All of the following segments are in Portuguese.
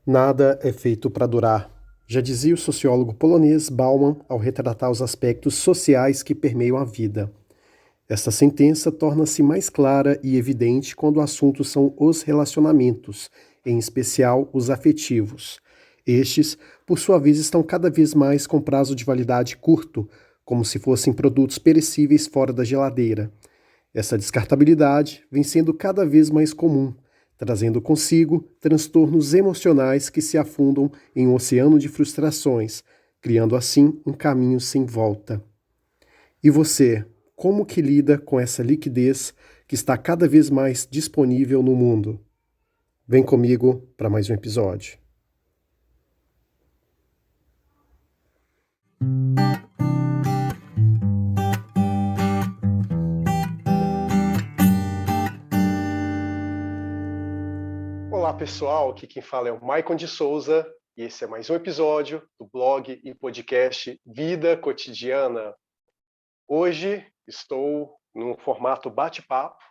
Nada é feito para durar. Já dizia o sociólogo polonês Bauman ao retratar os aspectos sociais que permeiam a vida. Esta sentença torna-se mais clara e evidente quando o assunto são os relacionamentos, em especial os afetivos. Estes, por sua vez, estão cada vez mais com prazo de validade curto, como se fossem produtos perecíveis fora da geladeira. Essa descartabilidade vem sendo cada vez mais comum, trazendo consigo transtornos emocionais que se afundam em um oceano de frustrações, criando assim um caminho sem volta. E você, como que lida com essa liquidez que está cada vez mais disponível no mundo? Vem comigo para mais um episódio. Olá pessoal, aqui quem fala é o Maicon de Souza e esse é mais um episódio do blog e podcast Vida Cotidiana. Hoje estou num formato bate-papo.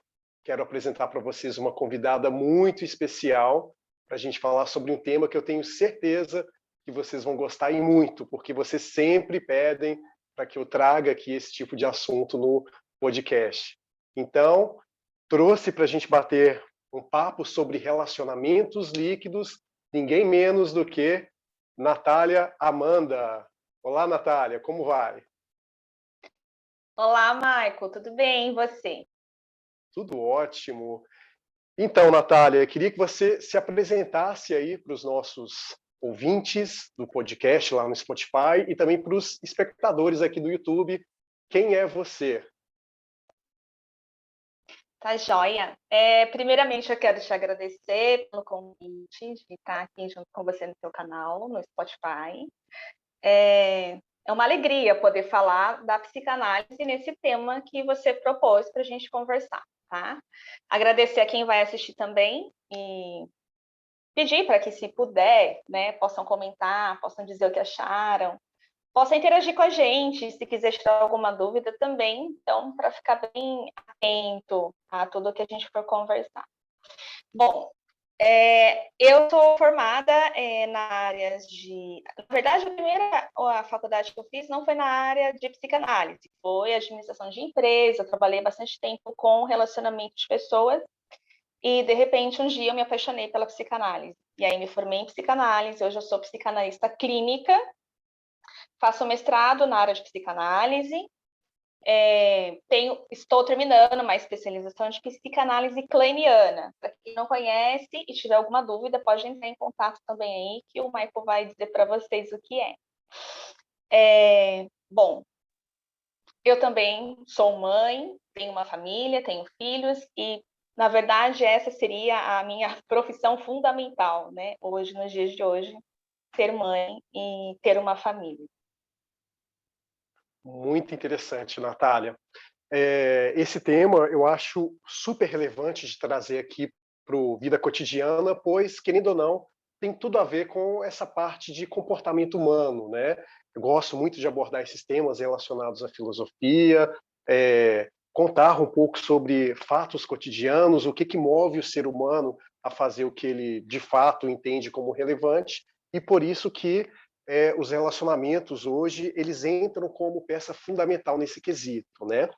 Quero apresentar para vocês uma convidada muito especial para a gente falar sobre um tema que eu tenho certeza que vocês vão gostar e muito, porque vocês sempre pedem para que eu traga aqui esse tipo de assunto no podcast. Então, trouxe para a gente bater um papo sobre relacionamentos líquidos, ninguém menos do que Natália Amanda. Olá, Natália, como vai? Olá, Maico, tudo bem? E você? Tudo ótimo. Então, Natália, queria que você se apresentasse aí para os nossos ouvintes do podcast lá no Spotify e também para os espectadores aqui do YouTube. Quem é você? Tá joia? Primeiramente, eu quero te agradecer pelo convite de estar aqui junto com você no seu canal, no Spotify. É uma alegria poder falar da psicanálise nesse tema que você propôs para a gente conversar, tá? Agradecer a quem vai assistir também e pedir para que, se puder, né, possam comentar, possam dizer o que acharam, possa interagir com a gente, se quiser tirar alguma dúvida também, então, para ficar bem atento a tudo que a gente for conversar. Bom, eu sou formada na área de... Na verdade, a faculdade que eu fiz não foi na área de psicanálise, foi administração de empresa, eu trabalhei bastante tempo com relacionamento de pessoas, e, de repente, um dia eu me apaixonei pela psicanálise. E aí me formei em psicanálise, hoje eu sou psicanalista clínica, faço mestrado na área de psicanálise, estou terminando uma especialização de psicanálise kleiniana. Para quem não conhece e tiver alguma dúvida, pode entrar em contato também aí, que o Michael vai dizer para vocês o que é. Bom, eu também sou mãe, tenho uma família, tenho filhos e, na verdade, essa seria a minha profissão fundamental, né? Hoje, nos dias de hoje, ser mãe e ter uma família. Muito interessante, Natália. Esse tema eu acho super relevante de trazer aqui para o Vida Cotidiana, pois, querendo ou não, tem tudo a ver com essa parte de comportamento humano, né? Eu gosto muito de abordar esses temas relacionados à filosofia, contar um pouco sobre fatos cotidianos, o que move o ser humano a fazer o que ele de fato entende como relevante, e por isso que os relacionamentos hoje eles entram como peça fundamental nesse quesito, né?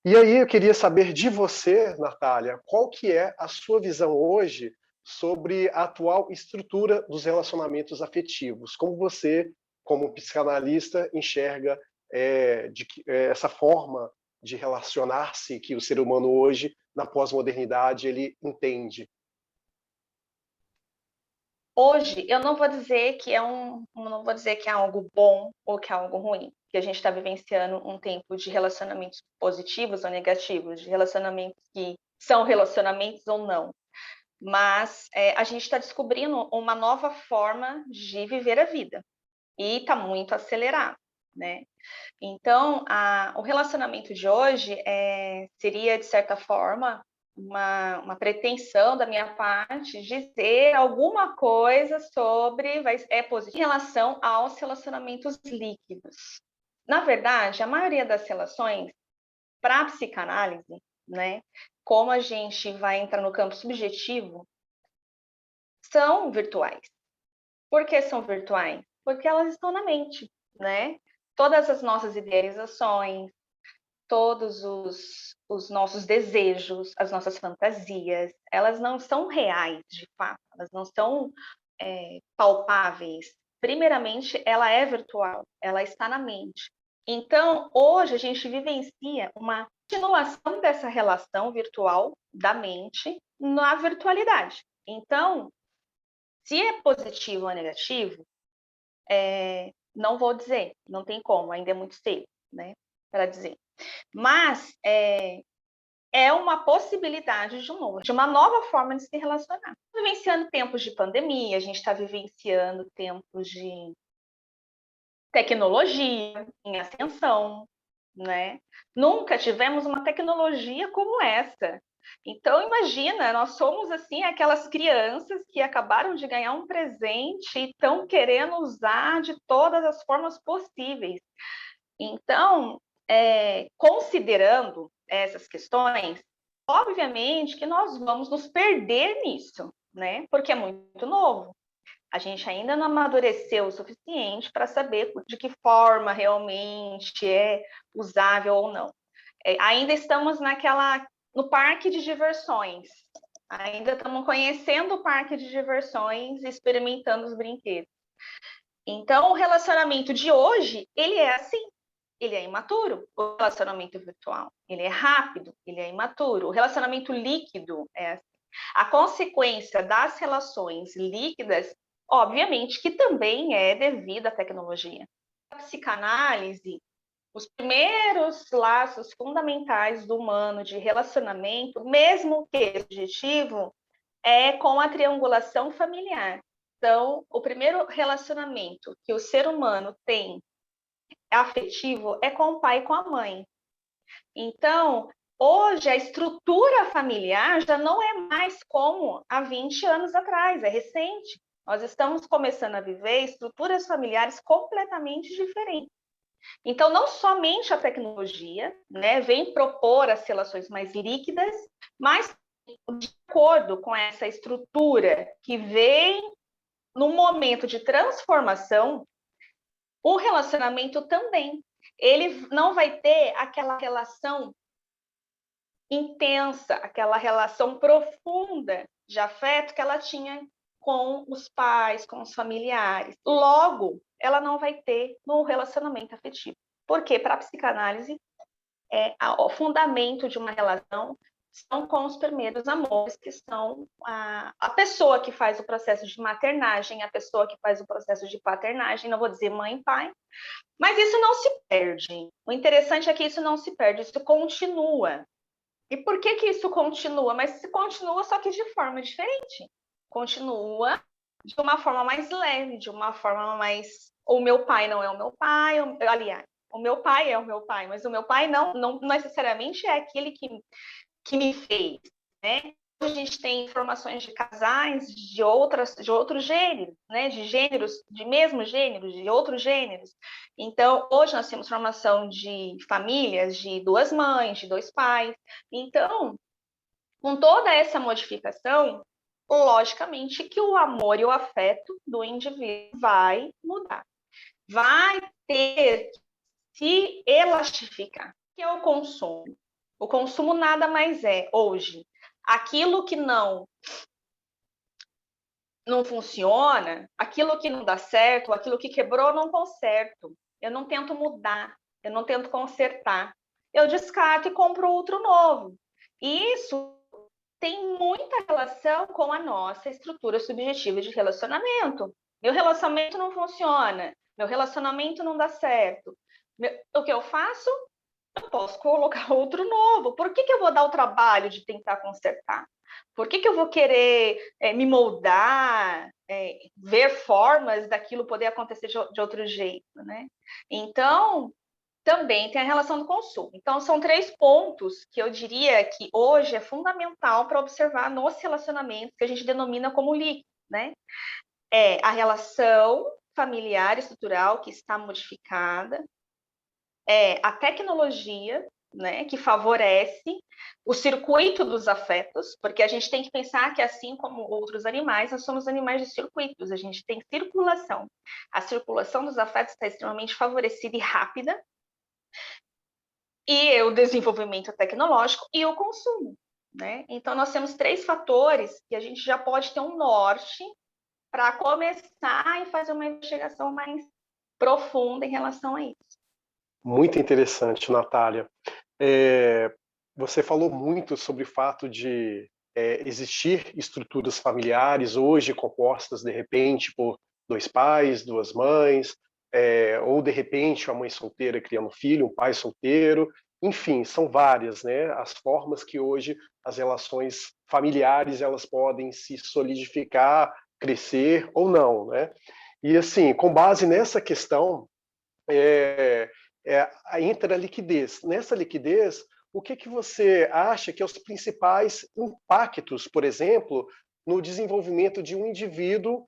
E aí eu queria saber de você, Natália, qual que é a sua visão hoje sobre a atual estrutura dos relacionamentos afetivos? Como você, como psicanalista, enxerga essa forma de relacionar-se que o ser humano hoje, na pós-modernidade, ele entende? Hoje, eu não vou dizer que não vou dizer que é algo bom ou que é algo ruim, que a gente está vivenciando um tempo de relacionamentos positivos ou negativos, de relacionamentos que são relacionamentos ou não. Mas a gente está descobrindo uma nova forma de viver a vida e está muito acelerado, né? Então, o relacionamento de hoje seria, de certa forma, uma pretensão da minha parte dizer alguma coisa sobre positivo em relação aos relacionamentos líquidos. Na verdade, a maioria das relações, para a psicanálise, né, como a gente vai entrar no campo subjetivo, são virtuais. Por que são virtuais? Porque elas estão na mente, né? Todas as nossas idealizações, todos os nossos desejos, as nossas fantasias, elas não são reais, de fato, elas não são palpáveis. Primeiramente, ela é virtual, ela está na mente. Então, hoje a gente vivencia uma continuação dessa relação virtual da mente na virtualidade. Então, se é positivo ou negativo, não vou dizer, não tem como, ainda é muito cedo, né, para dizer. Mas é uma possibilidade de uma nova forma de se relacionar. Vivenciando tempos de pandemia, a gente está vivenciando tempos de tecnologia em ascensão, né? Nunca tivemos uma tecnologia como essa. Então, imagina, nós somos assim aquelas crianças que acabaram de ganhar um presente e estão querendo usar de todas as formas possíveis. Então, considerando essas questões, obviamente que nós vamos nos perder nisso, né? Porque é muito novo. A gente ainda não amadureceu o suficiente para saber de que forma realmente é usável ou não. Ainda estamos no parque de diversões. Ainda estamos conhecendo o parque de diversões e experimentando os brinquedos. Então, o relacionamento de hoje, ele é assim. Ele é imaturo. O relacionamento virtual, ele é rápido, ele é imaturo. O relacionamento líquido é assim. A consequência das relações líquidas, obviamente, que também é devido à tecnologia. A psicanálise, os primeiros laços fundamentais do humano de relacionamento, mesmo que objetivo, é com a triangulação familiar. Então, o primeiro relacionamento que o ser humano tem afetivo é com o pai e com a mãe. Então, hoje a estrutura familiar já não é mais como há 20 anos atrás, é recente. Nós estamos começando a viver estruturas familiares completamente diferentes. Então, não somente a tecnologia, né, vem propor as relações mais líquidas, mas de acordo com essa estrutura que vem no momento de transformação, o relacionamento também. Ele não vai ter aquela relação intensa, aquela relação profunda de afeto que ela tinha com os pais, com os familiares. Logo, ela não vai ter no relacionamento afetivo. Porque para a psicanálise, o fundamento de uma relação são com os primeiros amores, que são a pessoa que faz o processo de maternagem, a pessoa que faz o processo de paternagem, não vou dizer mãe e pai, mas isso não se perde. O interessante é que isso não se perde, isso continua. E por que isso continua? Mas se continua, só que de forma diferente. Continua de uma forma mais leve, de uma forma mais... O meu pai não é o meu pai, aliás, o meu pai é o meu pai, mas o meu pai não necessariamente é aquele que me fez, né? A gente tem informações de casais de outros gêneros, né? De gêneros, de mesmo gênero, de outros gêneros. Então, hoje nós temos formação de famílias de duas mães, de dois pais. Então, com toda essa modificação, logicamente que o amor e o afeto do indivíduo vai mudar. Vai ter que se elastificar, que é o consumo. O consumo nada mais é, hoje, aquilo que não funciona, aquilo que não dá certo, aquilo que quebrou, não conserto. Eu não tento mudar, eu não tento consertar. Eu descarto e compro outro novo. E isso tem muita relação com a nossa estrutura subjetiva de relacionamento. Meu relacionamento não funciona, meu relacionamento não dá certo. O que eu faço? Eu posso colocar outro novo. Por que eu vou dar o trabalho de tentar consertar? Por que eu vou querer me moldar, ver formas daquilo poder acontecer de outro jeito, né? Então, também tem a relação do consumo. Então, são 3 pontos que eu diria que hoje é fundamental para observar nos relacionamentos que a gente denomina como líquido, né? É a relação familiar estrutural que está modificada, a tecnologia né, que favorece o circuito dos afetos, porque a gente tem que pensar que, assim como outros animais, nós somos animais de circuitos, a gente tem circulação. A circulação dos afetos está extremamente favorecida e rápida, e o desenvolvimento tecnológico e o consumo, né? Então, nós temos 3 fatores que a gente já pode ter um norte para começar e fazer uma investigação mais profunda em relação a isso. Muito interessante, Natália. Você falou muito sobre o fato de existir estruturas familiares hoje compostas, de repente, por 2 pais, 2 mães, ou, de repente, uma mãe solteira criando um filho, um pai solteiro. Enfim, são várias, né, as formas que hoje as relações familiares elas podem se solidificar, crescer ou não, né? E, assim, com base nessa questão, é, entra a liquidez. Nessa liquidez, o que você acha que é os principais impactos, por exemplo, no desenvolvimento de um indivíduo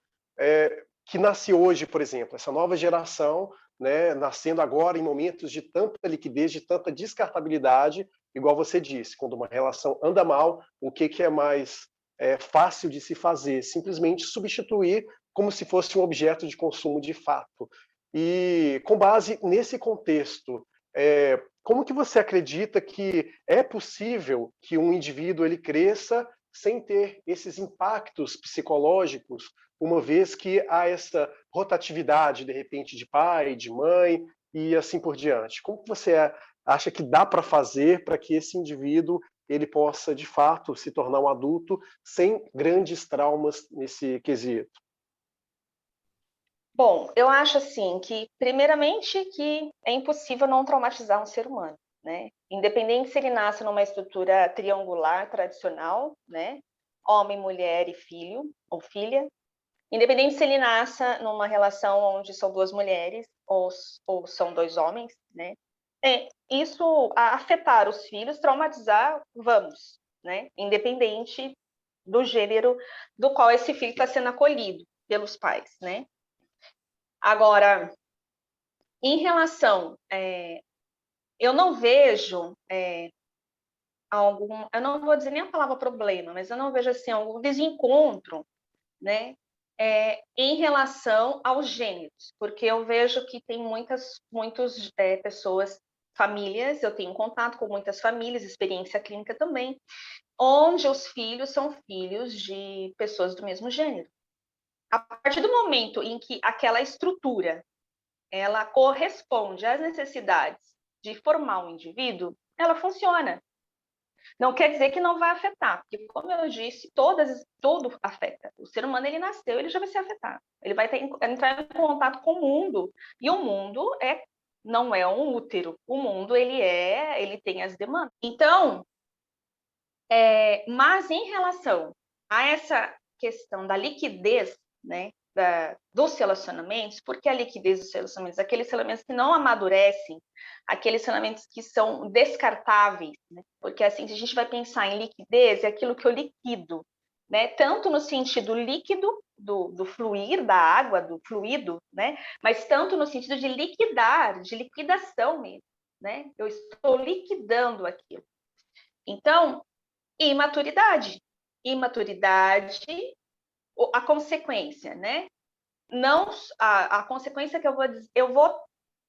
que nasce hoje, por exemplo, essa nova geração, né, nascendo agora em momentos de tanta liquidez, de tanta descartabilidade, igual você disse, quando uma relação anda mal, o que é mais fácil de se fazer? Simplesmente substituir como se fosse um objeto de consumo de fato. E com base nesse contexto, como que você acredita que é possível que um indivíduo ele cresça sem ter esses impactos psicológicos, uma vez que há essa rotatividade, de repente, de pai, de mãe e assim por diante? Como que você acha que dá para fazer para que esse indivíduo ele possa, de fato, se tornar um adulto sem grandes traumas nesse quesito? Bom, eu acho assim que, primeiramente, que é impossível não traumatizar um ser humano, né? Independente se ele nasce numa estrutura triangular tradicional, né? Homem, mulher e filho ou filha, independente se ele nasça numa relação onde são 2 mulheres ou são 2 homens, né? Isso a afetar os filhos, traumatizar, vamos, né? Independente do gênero do qual esse filho está sendo acolhido pelos pais, né? Agora, em relação, eu não vejo eu não vou dizer nem a palavra problema, mas eu não vejo assim algum desencontro, né, em relação aos gêneros, porque eu vejo que tem muitas pessoas, famílias, eu tenho contato com muitas famílias, experiência clínica também, onde os filhos são filhos de pessoas do mesmo gênero. A partir do momento em que aquela estrutura ela corresponde às necessidades de formar um indivíduo, ela funciona. Não quer dizer que não vai afetar, porque, como eu disse, tudo afeta. O ser humano, ele nasceu, ele já vai ser afetado. Ele vai entrar em contato com o mundo, e o mundo não é um útero. O mundo, ele tem as demandas. Então, mas em relação a essa questão da liquidez, né, dos relacionamentos, porque a liquidez dos relacionamentos, aqueles relacionamentos que não amadurecem, aqueles relacionamentos que são descartáveis, né? Porque assim, se a gente vai pensar em liquidez, é aquilo que eu liquido, né? Tanto no sentido líquido do fluir da água, do fluido, né? Mas tanto no sentido de liquidar, de liquidação mesmo, né? Eu estou liquidando aquilo. Então, imaturidade. Imaturidade, a consequência, né? Não a consequência que eu vou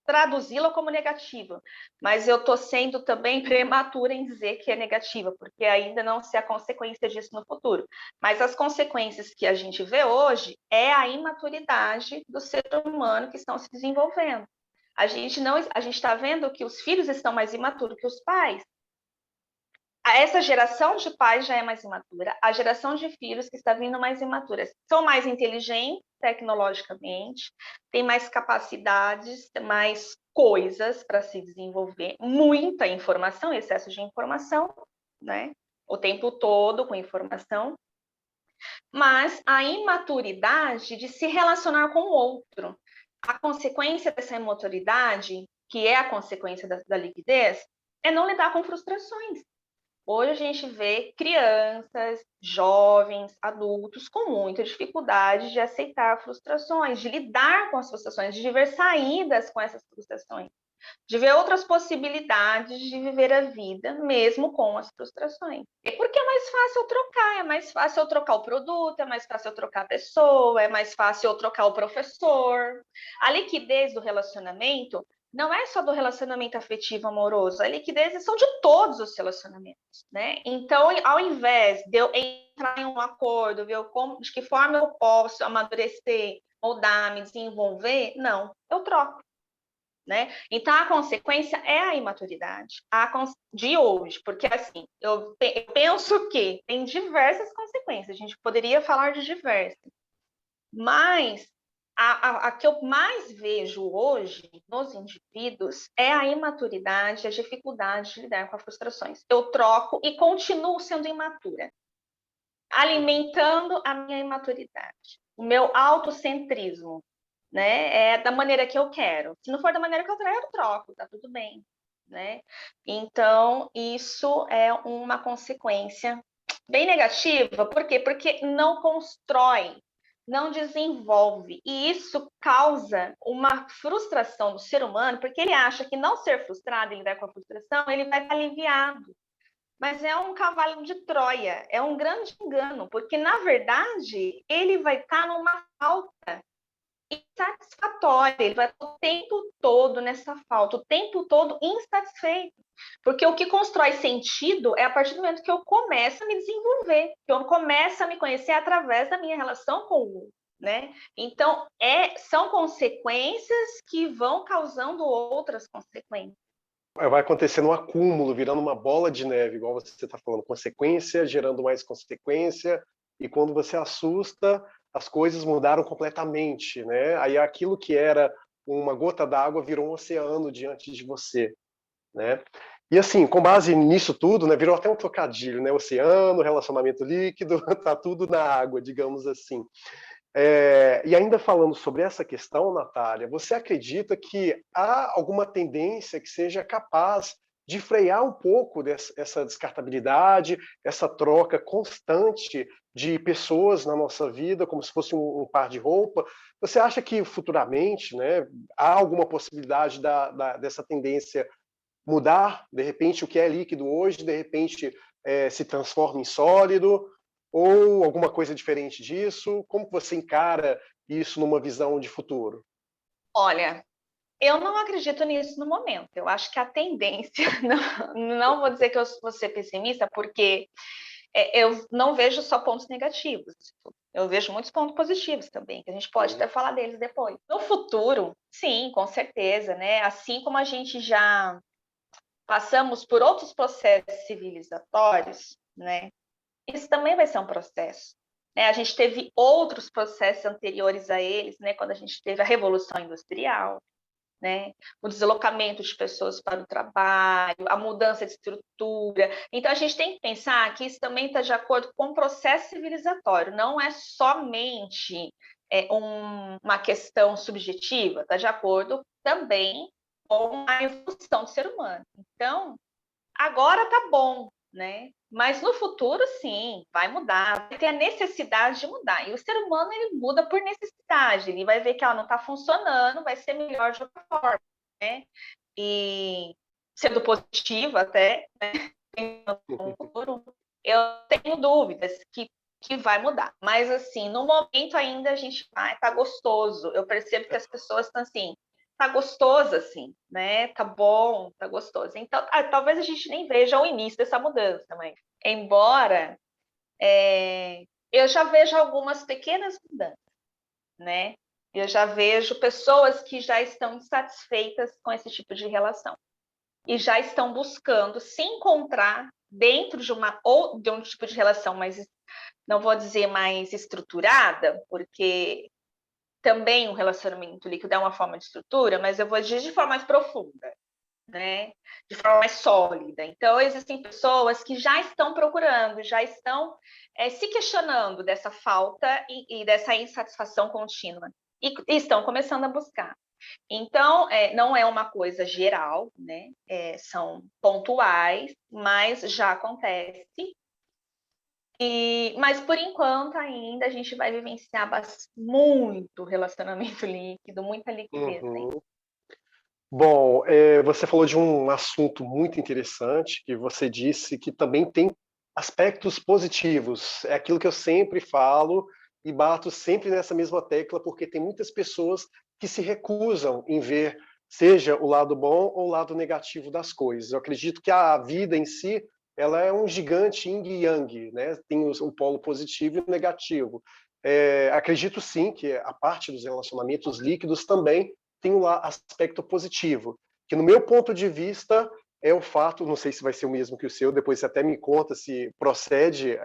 traduzi-la como negativa, mas eu estou sendo também prematura em dizer que é negativa, porque ainda não sei a consequência disso no futuro. Mas as consequências que a gente vê hoje é a imaturidade do ser humano que estão se desenvolvendo. A gente está vendo que os filhos estão mais imaturos que os pais. Essa geração de pais já é mais imatura, a geração de filhos que está vindo mais imatura são mais inteligentes tecnologicamente, têm mais capacidades, mais coisas para se desenvolver, muita informação, excesso de informação, né? O tempo todo com informação, mas a imaturidade de se relacionar com o outro. A consequência dessa imaturidade, que é a consequência da liquidez, é não lidar com frustrações. Hoje a gente vê crianças, jovens, adultos com muita dificuldade de aceitar frustrações, de lidar com as frustrações, de ver saídas com essas frustrações. de ver outras possibilidades de viver a vida, mesmo com as frustrações. É porque é mais fácil eu trocar, é mais fácil eu trocar o produto, é mais fácil eu trocar a pessoa, é mais fácil eu trocar o professor. A liquidez do relacionamento não é só do relacionamento afetivo amoroso, a liquidez são de todos os relacionamentos, né? Então, ao invés de eu entrar em um acordo, ver de que forma eu posso amadurecer, moldar, me desenvolver, não, eu troco. Né? Então, a consequência é a imaturidade de hoje, porque assim, eu penso que tem diversas consequências, a gente poderia falar de diversas, mas a que eu mais vejo hoje nos indivíduos é a imaturidade, a dificuldade de lidar com as frustrações. Eu troco e continuo sendo imatura, alimentando a minha imaturidade, o meu autocentrismo, né? É da maneira que eu quero. Se não for da maneira que eu quero, eu troco, tá tudo bem, né? Então, isso é uma consequência bem negativa. Por quê? Porque não constrói, não desenvolve. E isso causa uma frustração do ser humano, porque ele acha que não ser frustrado, ele vai com a frustração, ele vai estar aliviado. Mas é um cavalo de Troia, é um grande engano, porque, na verdade, ele vai estar numa falta insatisfatória, ele vai estar o tempo todo nessa falta, o tempo todo insatisfeito. Porque o que constrói sentido é a partir do momento que eu começo a me desenvolver, que eu começo a me conhecer através da minha relação com o outro. Né? Então, são consequências que vão causando outras consequências. Vai acontecendo um acúmulo, virando uma bola de neve, igual você está falando, consequência gerando mais consequência, e quando você assusta, as coisas mudaram completamente, né? Aí aquilo que era uma gota d'água virou um oceano diante de você, né? E assim, com base nisso tudo, né, virou até um trocadilho, né? Oceano, relacionamento líquido, tá tudo na água, digamos assim. E ainda falando sobre essa questão, Natália, você acredita que há alguma tendência que seja capaz de frear um pouco essa descartabilidade, essa troca constante de pessoas na nossa vida, como se fosse um par de roupa? Você acha que futuramente, né, há alguma possibilidade dessa tendência mudar? De repente, o que é líquido hoje, de repente, se transforma em sólido? Ou alguma coisa diferente disso? Como você encara isso numa visão de futuro? Olha, eu não acredito nisso no momento. Eu acho que a tendência, não vou dizer que eu vou ser pessimista, porque eu não vejo só pontos negativos. Eu vejo muitos pontos positivos também, que a gente pode até falar deles depois. No futuro, sim, com certeza, né? Assim como a gente já passamos por outros processos civilizatórios, né? Isso também vai ser um processo. Né? A gente teve outros processos anteriores a eles, né? Quando a gente teve a Revolução Industrial, né? O deslocamento de pessoas para o trabalho, a mudança de estrutura. Então, a gente tem que pensar que isso também está de acordo com o processo civilizatório, não é somente uma questão subjetiva, está de acordo também com a evolução do ser humano. Então, agora tá bom, né? Mas no futuro, sim, vai mudar, vai ter a necessidade de mudar. E o ser humano, ele muda por necessidade, ele vai ver que ela não está funcionando, vai ser melhor de outra forma, né? E sendo positivo até, né? No futuro, eu tenho dúvidas que vai mudar. Mas, assim, no momento ainda a gente vai, tá gostoso. Eu percebo que as pessoas estão assim, tá gostoso assim, né? Tá bom, tá gostoso. Então, talvez a gente nem veja o início dessa mudança, mas embora eu já vejo algumas pequenas mudanças, né? Eu já vejo pessoas que já estão insatisfeitas com esse tipo de relação e já estão buscando se encontrar dentro de um tipo de relação mais, não vou dizer mais estruturada, porque também um relacionamento líquido é uma forma de estrutura, mas eu vou dizer de forma mais profunda, né? De forma mais sólida. Então, existem pessoas que já estão procurando, já estão se questionando dessa falta e dessa insatisfação contínua e estão começando a buscar. Então, não é uma coisa geral, né? São pontuais, mas já acontece. Mas por enquanto ainda a gente vai vivenciar muito relacionamento líquido, muita liquidez, hein? Uhum. Bom, você falou de um assunto muito interessante, que você disse que também tem aspectos positivos. É aquilo que eu sempre falo e bato sempre nessa mesma tecla, porque tem muitas pessoas que se recusam em ver, seja o lado bom ou o lado negativo das coisas. Eu acredito que a vida em si, ela é um gigante yin e yang, né? Tem o polo positivo e o negativo. Acredito sim que a parte dos relacionamentos líquidos também tem um aspecto positivo, que no meu ponto de vista é o fato, não sei se vai ser o mesmo que o seu, depois você até me conta se procede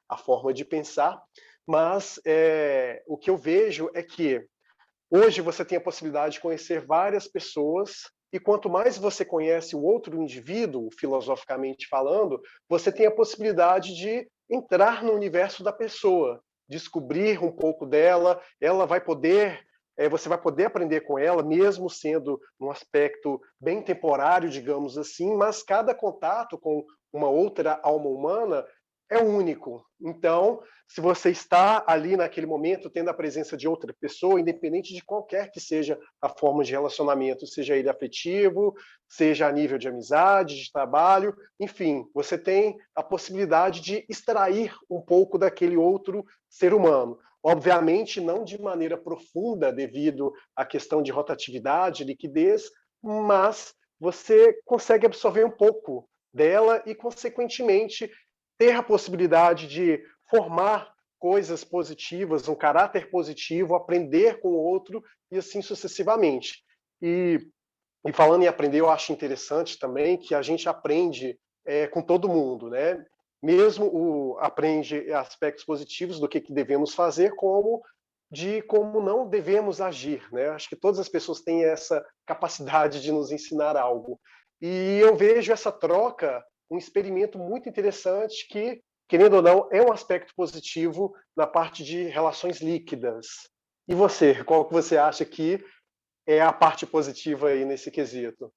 a forma de pensar, mas o que eu vejo é que hoje você tem a possibilidade de conhecer várias pessoas e quanto mais você conhece o outro indivíduo, filosoficamente falando, você tem a possibilidade de entrar no universo da pessoa, descobrir um pouco dela, ela vai poder você vai poder aprender com ela, mesmo sendo num aspecto bem temporário, digamos assim, mas cada contato com uma outra alma humana é único. Então, se você está ali naquele momento tendo a presença de outra pessoa, independente de qualquer que seja a forma de relacionamento, seja ele afetivo, seja a nível de amizade, de trabalho, enfim, você tem a possibilidade de extrair um pouco daquele outro ser humano. Obviamente, não de maneira profunda, devido à questão de rotatividade, liquidez, mas você consegue absorver um pouco dela e, consequentemente, ter a possibilidade de formar coisas positivas, um caráter positivo, aprender com o outro e assim sucessivamente. E falando em aprender, eu acho interessante também que a gente aprende com todo mundo, né? Mesmo aprende aspectos positivos do que devemos fazer, como de como não devemos agir, né? Acho que todas as pessoas têm essa capacidade de nos ensinar algo. E eu vejo essa troca um experimento muito interessante que, querendo ou não, é um aspecto positivo na parte de relações líquidas. E você, qual que você acha que é a parte positiva aí nesse quesito?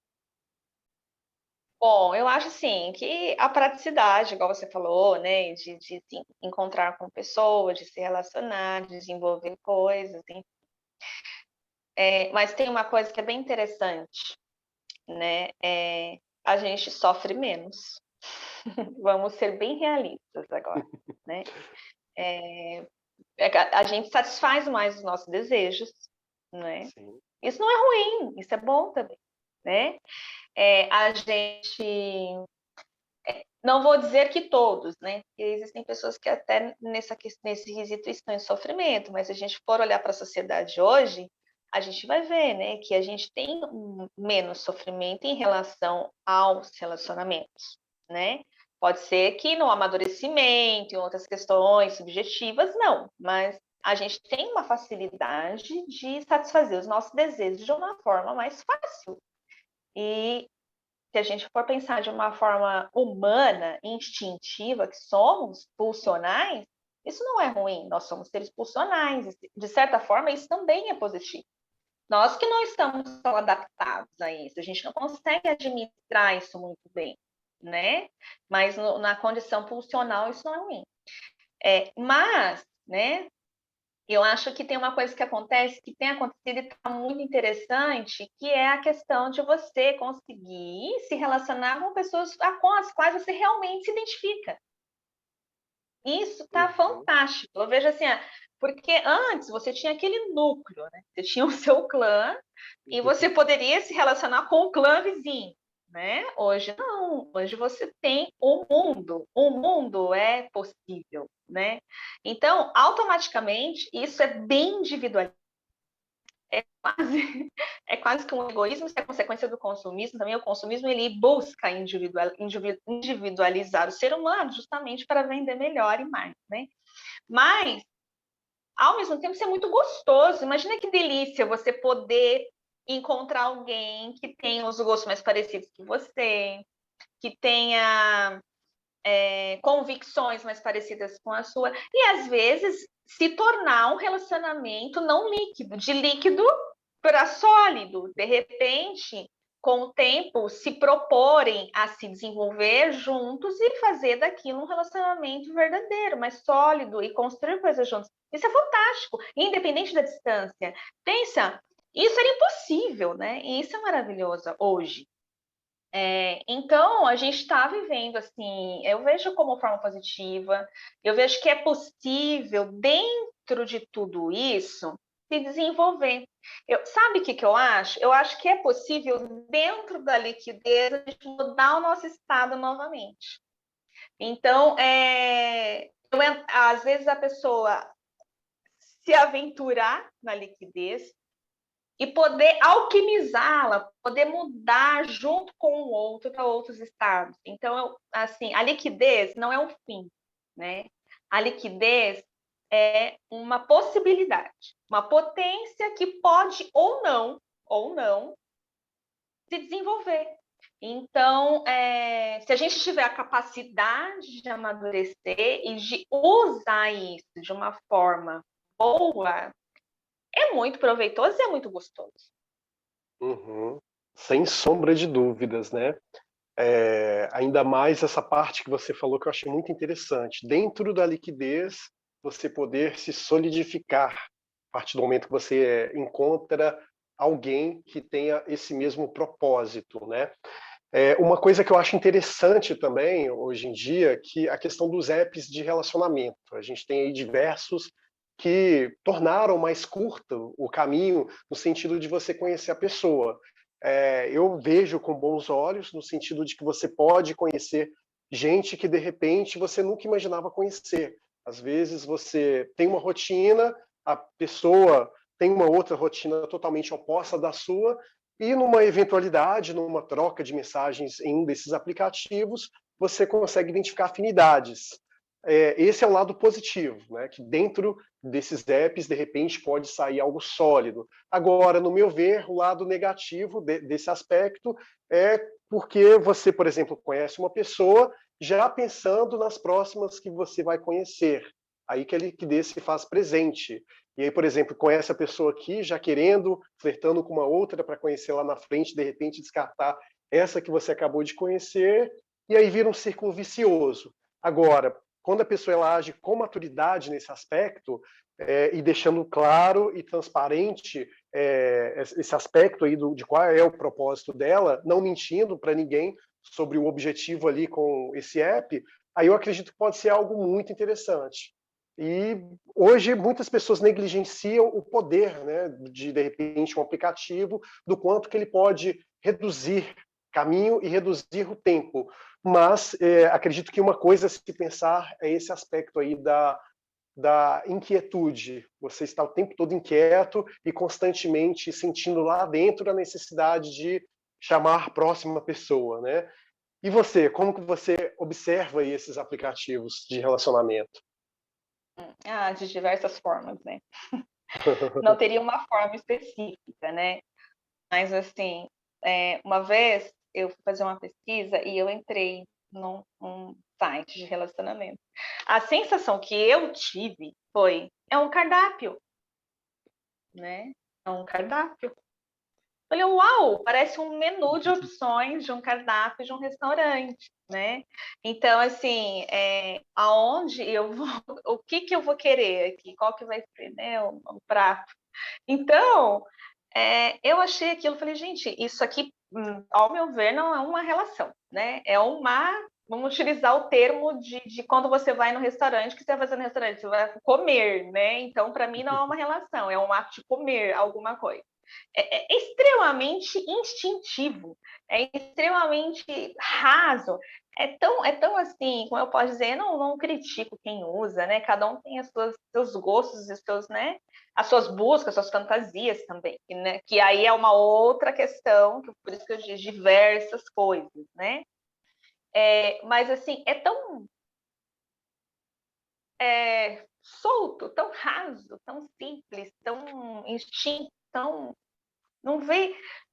Bom, eu acho assim que a praticidade, igual você falou, né, de se encontrar com pessoas, de se relacionar, de desenvolver coisas, enfim. Mas tem uma coisa que é bem interessante, né? A gente sofre menos. Vamos ser bem realistas agora, né? A gente satisfaz mais os nossos desejos, né? Sim. Isso não é ruim, isso é bom também, né? A gente, não vou dizer que todos, né? Porque existem pessoas que até nesse quesito estão em sofrimento, mas se a gente for olhar para a sociedade hoje, a gente vai ver, né, que a gente tem menos sofrimento em relação aos relacionamentos, né? Pode ser que no amadurecimento, em outras questões subjetivas, não, mas a gente tem uma facilidade de satisfazer os nossos desejos de uma forma mais fácil. E se a gente for pensar de uma forma humana, instintiva, que somos, pulsionais, isso não é ruim, nós somos seres pulsionais. De certa forma, isso também é positivo. Nós que não estamos tão adaptados a isso, a gente não consegue administrar isso muito bem, né? Mas na condição pulsional, isso não é ruim. Mas, né, eu acho que tem uma coisa que acontece, que tem acontecido e está muito interessante, que é a questão de você conseguir se relacionar com pessoas com as quais você realmente se identifica. Isso está Uhum. fantástico. Eu vejo assim, porque antes você tinha aquele núcleo, né? Você tinha o seu clã e você poderia se relacionar com o clã vizinho, né? Hoje não. Hoje você tem o mundo. O mundo é possível, né? Então, automaticamente, isso é bem individual. É quase que um egoísmo, isso é consequência do consumismo. Também o consumismo ele busca individualizar o ser humano justamente para vender melhor e mais, né? Mas, ao mesmo tempo, isso é muito gostoso. Imagina que delícia você poder encontrar alguém que tenha os gostos mais parecidos que você, que tenha convicções mais parecidas com a sua, e às vezes se tornar um relacionamento não líquido, de líquido para sólido. De repente, com o tempo, se proporem a se desenvolver juntos e fazer daquilo um relacionamento verdadeiro, mais sólido e construir coisas juntos. Isso é fantástico, independente da distância. Pensa, Isso era impossível, né? E isso é maravilhoso hoje. Então, a gente está vivendo assim, eu vejo como forma positiva, eu vejo que é possível, dentro de tudo isso, se desenvolver. Sabe o que eu acho? Eu acho que é possível, dentro da liquidez, a gente mudar o nosso estado novamente. Então, às vezes a pessoa se aventurar na liquidez e poder alquimizá-la, poder mudar junto com o outro para outros estados. Então, assim, a liquidez não é um fim, né? A liquidez é uma possibilidade, uma potência que pode ou não, se desenvolver. Então, se a gente tiver a capacidade de amadurecer e de usar isso de uma forma boa, é muito proveitoso e é muito gostoso. Uhum. Sem sombra de dúvidas, né? Ainda mais essa parte que você falou que eu achei muito interessante. Dentro da liquidez, você poder se solidificar a partir do momento que você encontra alguém que tenha esse mesmo propósito, né? Uma coisa que eu acho interessante também hoje em dia, que a questão dos apps de relacionamento. A gente tem aí diversos que tornaram mais curto o caminho no sentido de você conhecer a pessoa. Eu vejo com bons olhos no sentido de que você pode conhecer gente que de repente você nunca imaginava conhecer. Às vezes você tem uma rotina, a pessoa tem uma outra rotina totalmente oposta da sua, e numa eventualidade, numa troca de mensagens em um desses aplicativos, você consegue identificar afinidades. Esse é o lado positivo, né? Que dentro desses apps, de repente, pode sair algo sólido. Agora, no meu ver, o lado negativo desse aspecto é porque você, por exemplo, conhece uma pessoa já pensando nas próximas que você vai conhecer. Aí que a liquidez se faz presente. E aí, por exemplo, conhece a pessoa aqui, já querendo, flertando com uma outra para conhecer lá na frente, de repente descartar essa que você acabou de conhecer, e aí vira um círculo vicioso. Agora, quando a pessoa ela age com maturidade nesse aspecto, e deixando claro e transparente esse aspecto aí de qual é o propósito dela, não mentindo para ninguém sobre o objetivo ali com esse app, aí eu acredito que pode ser algo muito interessante. E hoje muitas pessoas negligenciam o poder, né, de repente um aplicativo, do quanto que ele pode reduzir caminho e reduzir o tempo. Mas acredito que uma coisa a se pensar é esse aspecto aí da inquietude. Você está o tempo todo inquieto e constantemente sentindo lá dentro a necessidade de chamar a próxima pessoa, né? E você, como que você observa aí esses aplicativos de relacionamento? De diversas formas, né? Não teria uma forma específica, né? Mas, assim, uma vez eu fui fazer uma pesquisa e eu entrei num site de relacionamento. A sensação que eu tive é um cardápio, né? É um cardápio. Falei, uau, parece um menu de opções de um cardápio de um restaurante, né? Então, assim, aonde eu vou, o que que eu vou querer aqui? Qual que vai ser, né, o prato? Então, eu achei aquilo, falei, gente, isso aqui, ao meu ver, não é uma relação, né? Vamos utilizar o termo de quando você vai no restaurante, que você vai fazer no restaurante, você vai comer, né? Então, para mim, não é uma relação, é um ato de comer alguma coisa. É extremamente instintivo, é extremamente raso, é tão assim, como eu posso dizer, não critico quem usa, né? Cada um tem seus gostos, os seus, né? As suas buscas, as suas fantasias também, né? Que aí é uma outra questão, por isso que eu digo diversas coisas, né? Mas assim, é tão solto, tão raso, tão simples, tão instinto, tão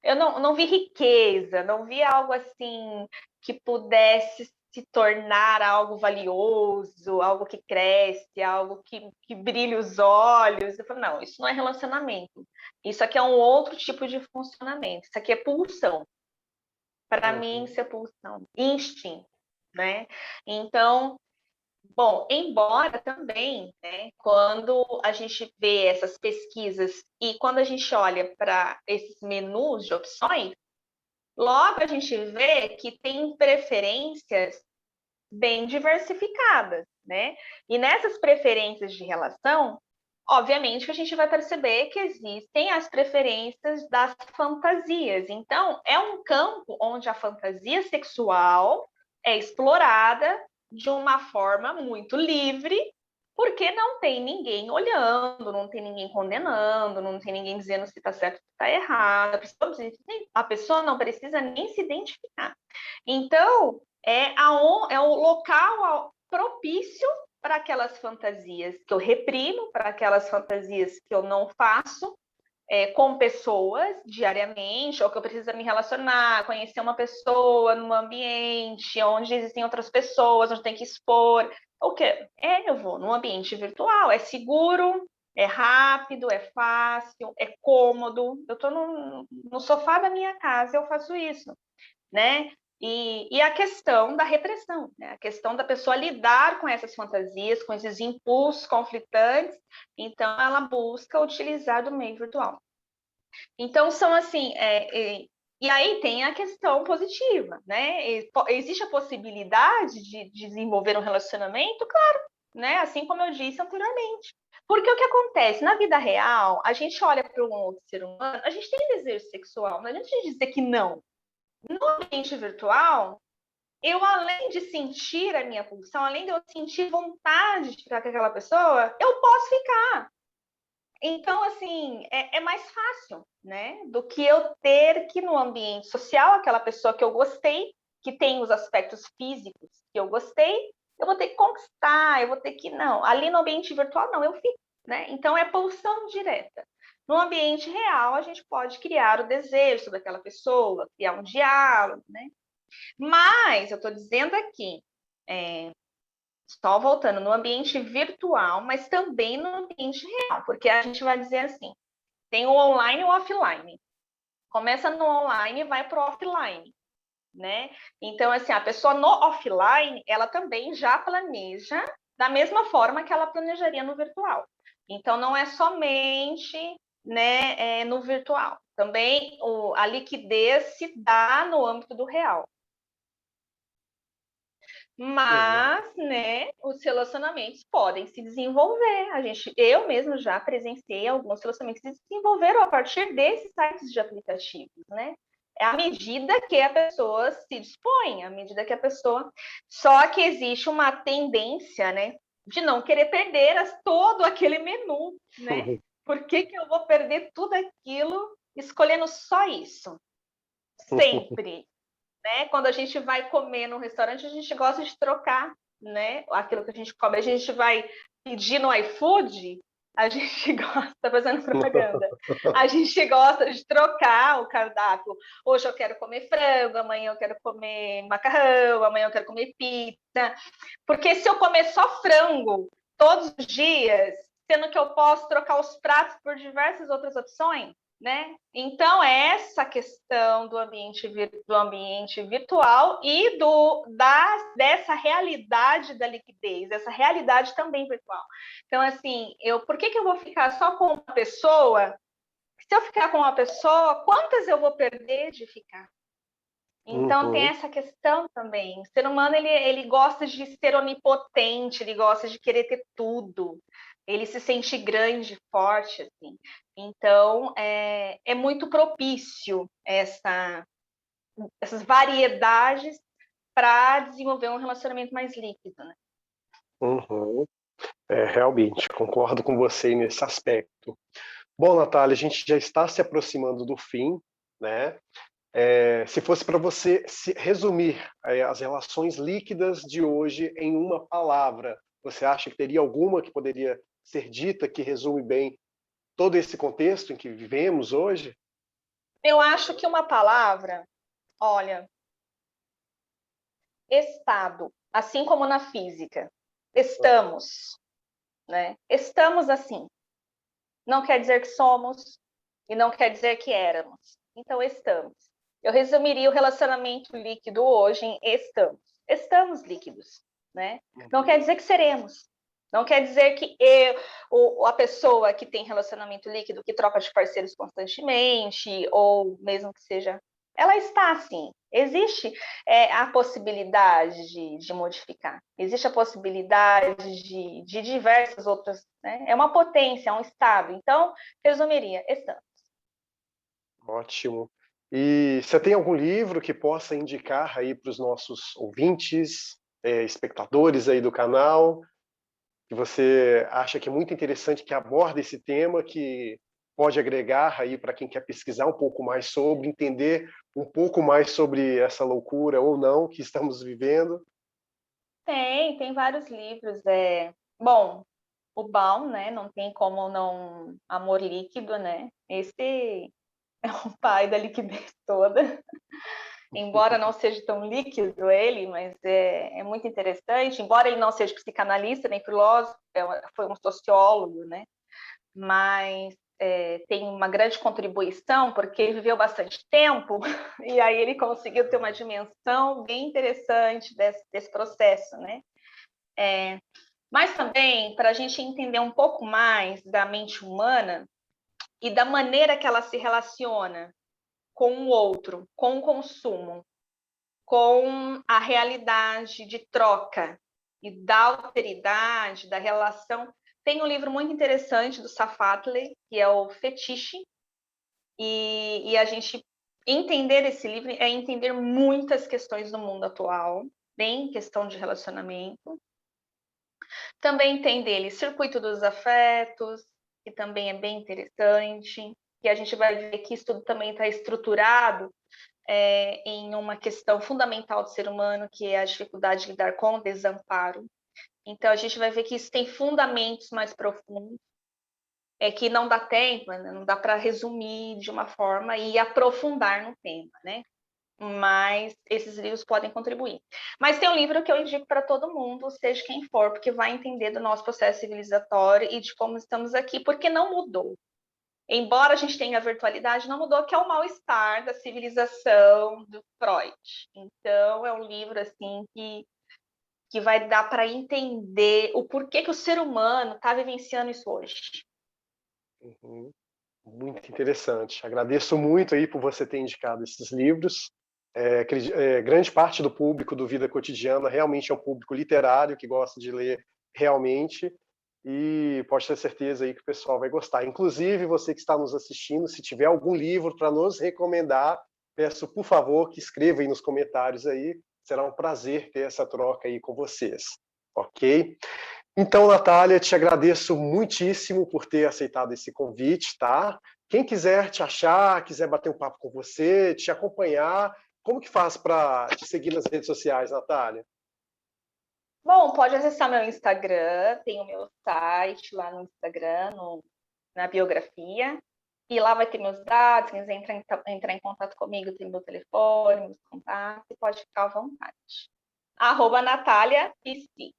eu não vi riqueza, não vi algo assim que pudesse se tornar algo valioso, algo que cresce, algo que brilha os olhos. Eu falei, não, isso não é relacionamento. Isso aqui é um outro tipo de funcionamento. Isso aqui é pulsão. Para mim, isso é pulsão, instinto, né? Então, Bom, embora também, né, quando a gente vê essas pesquisas e quando a gente olha para esses menus de opções, logo a gente vê que tem preferências bem diversificadas, né? E nessas preferências de relação, obviamente que a gente vai perceber que existem as preferências das fantasias. Então, é um campo onde a fantasia sexual é explorada de uma forma muito livre, porque não tem ninguém olhando, não tem ninguém condenando, não tem ninguém dizendo se está certo ou se está errado. A pessoa não precisa nem se identificar. Então, é o local propício para aquelas fantasias que eu reprimo, para aquelas fantasias que eu não faço com pessoas diariamente, ou que eu preciso me relacionar, conhecer uma pessoa num ambiente onde existem outras pessoas, onde tem que expor. O quê? Eu vou num ambiente virtual, é seguro, é rápido, é fácil, é cômodo. Eu estou no sofá da minha casa, eu faço isso, né? E a questão da repressão, né? A questão da pessoa lidar com essas fantasias, com esses impulsos conflitantes, então ela busca utilizar do meio virtual. Então, são assim, e aí tem a questão positiva, né? Existe a possibilidade de desenvolver um relacionamento, claro, né? Assim como eu disse anteriormente. Porque o que acontece? Na vida real, a gente olha para um outro ser humano, a gente tem desejo sexual, não adianta dizer que não. No ambiente virtual, eu, além de sentir a minha pulsão, além de eu sentir vontade de ficar com aquela pessoa, eu posso ficar. Então, assim, é mais fácil, né? Do que eu ter que, no ambiente social, aquela pessoa que eu gostei, que tem os aspectos físicos que eu gostei, eu vou ter que conquistar, eu vou ter que. Não, ali no ambiente virtual, não, eu fico, né? Então, é pulsão direta. No ambiente real, a gente pode criar o desejo sobre aquela pessoa, criar um diálogo, né? Mas, eu estou dizendo aqui, só voltando no ambiente virtual, mas também no ambiente real, porque a gente vai dizer assim, tem o online e o offline. Começa no online e vai para o offline, né? Então, assim, a pessoa no offline, ela também já planeja da mesma forma que ela planejaria no virtual. Então, não é somente, né, no virtual. Também a liquidez se dá no âmbito do real. Uhum. Mas, né, os relacionamentos podem se desenvolver. Eu mesmo já presenciei alguns relacionamentos que se desenvolveram a partir desses sites de aplicativos, né? É à medida que a pessoa se dispõe, à medida que a pessoa. Só que existe uma tendência, né, de não querer perder todo aquele menu, né? Uhum. Por que que eu vou perder tudo aquilo escolhendo só isso? Sempre, né? Quando a gente vai comer no restaurante, a gente gosta de trocar, né? Aquilo que a gente come, a gente vai pedir no iFood, a gente gosta, fazendo propaganda, a gente gosta de trocar o cardápio. Hoje eu quero comer frango, amanhã eu quero comer macarrão, amanhã eu quero comer pizza. Porque se eu comer só frango todos os dias, sendo que eu posso trocar os pratos por diversas outras opções, né? Então, essa questão do ambiente virtual e dessa realidade da liquidez, essa realidade também virtual. Então, assim, por que eu vou ficar só com uma pessoa? Se eu ficar com uma pessoa, quantas eu vou perder de ficar? Então, tem Uhum. essa questão também. O ser humano, ele gosta de ser onipotente, ele gosta de querer ter tudo. Ele se sente grande, forte, assim. Então, é muito propício essas variedades para desenvolver um relacionamento mais líquido, né? Uhum. Realmente, concordo com você nesse aspecto. Bom, Natália, a gente já está se aproximando do fim, né? Se fosse para você resumir as relações líquidas de hoje em uma palavra, você acha que teria alguma que poderia ser dita que resume bem todo esse contexto em que vivemos hoje? Eu acho que uma palavra, olha, estado, assim como na física, estamos, né? Estamos assim. Não quer dizer que somos e não quer dizer que éramos. Então, estamos. Eu resumiria o relacionamento líquido hoje em estamos. Estamos líquidos. né? Não quer dizer que seremos. Não quer dizer que a pessoa que tem relacionamento líquido, que troca de parceiros constantemente, ou mesmo que seja... Ela está assim. Existe a possibilidade de modificar. Existe a possibilidade de diversas outras... Né? É uma potência, é um estado. Então, resumiria, estamos. Ótimo. E você tem algum livro que possa indicar aí para os nossos ouvintes, espectadores aí do canal, que você acha que é muito interessante, que aborda esse tema, que pode agregar aí para quem quer pesquisar um pouco mais sobre, entender um pouco mais sobre essa loucura ou não que estamos vivendo? Tem vários livros. Bom, o Baum, né? Não tem como não... Amor Líquido, né? Esse é o pai da liquidez toda. Embora não seja tão líquido ele, mas é muito interessante. Embora ele não seja psicanalista nem filósofo, foi um sociólogo, né? Mas tem uma grande contribuição, porque ele viveu bastante tempo, e aí ele conseguiu ter uma dimensão bem interessante desse processo, né? Mas também, para a gente entender um pouco mais da mente humana e da maneira que ela se relaciona com o outro, com o consumo, com a realidade de troca e da alteridade, da relação. Tem um livro muito interessante do Safatli, que é o Fetiche, e a gente entender esse livro é entender muitas questões do mundo atual, bem questão de relacionamento. Também tem dele Circuito dos Afetos, que também é bem interessante, que a gente vai ver que isso tudo também está estruturado em uma questão fundamental do ser humano, que é a dificuldade de lidar com o desamparo. Então, a gente vai ver que isso tem fundamentos mais profundos, que não dá tempo, né? Não dá para resumir de uma forma e aprofundar no tema, né? Mas esses livros podem contribuir. Mas tem um livro que eu indico para todo mundo, seja quem for, porque vai entender do nosso processo civilizatório e de como estamos aqui, porque não mudou. Embora a gente tenha a virtualidade, não mudou, que é o mal-estar da civilização do Freud. Então, é um livro assim que vai dar para entender o porquê que o ser humano está vivenciando isso hoje. Uhum. Muito interessante. Agradeço muito aí por você ter indicado esses livros. Grande parte do público do Vida Cotidiana realmente é um público literário que gosta de ler realmente, e pode ter certeza aí que o pessoal vai gostar. Inclusive, você que está nos assistindo, se tiver algum livro para nos recomendar, peço, por favor, que escreva aí nos comentários aí. Será um prazer ter essa troca aí com vocês, ok? Então, Natália, te agradeço muitíssimo por ter aceitado esse convite, tá? Quem quiser te achar, quiser bater um papo com você, te acompanhar, como que faz para te seguir nas redes sociais, Natália? Bom, pode acessar meu Instagram, tem o meu site lá no Instagram, na biografia, e lá vai ter meus dados, quem quiser entrar em contato comigo, tem meu telefone, meus contatos, pode ficar à vontade. @Natália PC.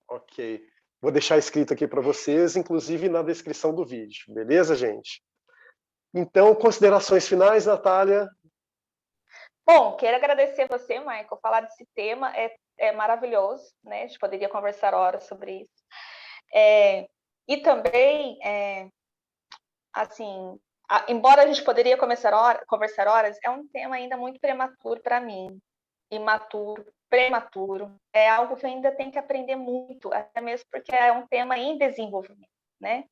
Ok. Vou deixar escrito aqui para vocês, inclusive na descrição do vídeo, beleza, gente? Então, considerações finais, Natália? Bom, quero agradecer você, Michael. Falar desse tema é maravilhoso, né? A gente poderia conversar horas sobre isso. E também, assim, embora a gente poderia conversar horas, é um tema ainda muito prematuro para mim. Imaturo, prematuro. É algo que eu ainda tenho que aprender muito, até mesmo porque é um tema em desenvolvimento, né?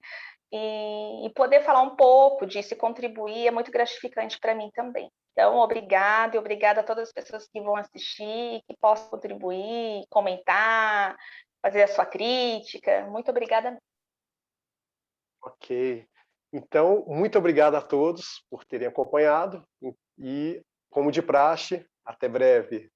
E poder falar um pouco disso e contribuir é muito gratificante para mim também. Então, obrigada e obrigada a todas as pessoas que vão assistir, que possam contribuir, comentar, fazer a sua crítica. Muito obrigada. Ok. Então, muito obrigado a todos por terem acompanhado e, como de praxe, até breve.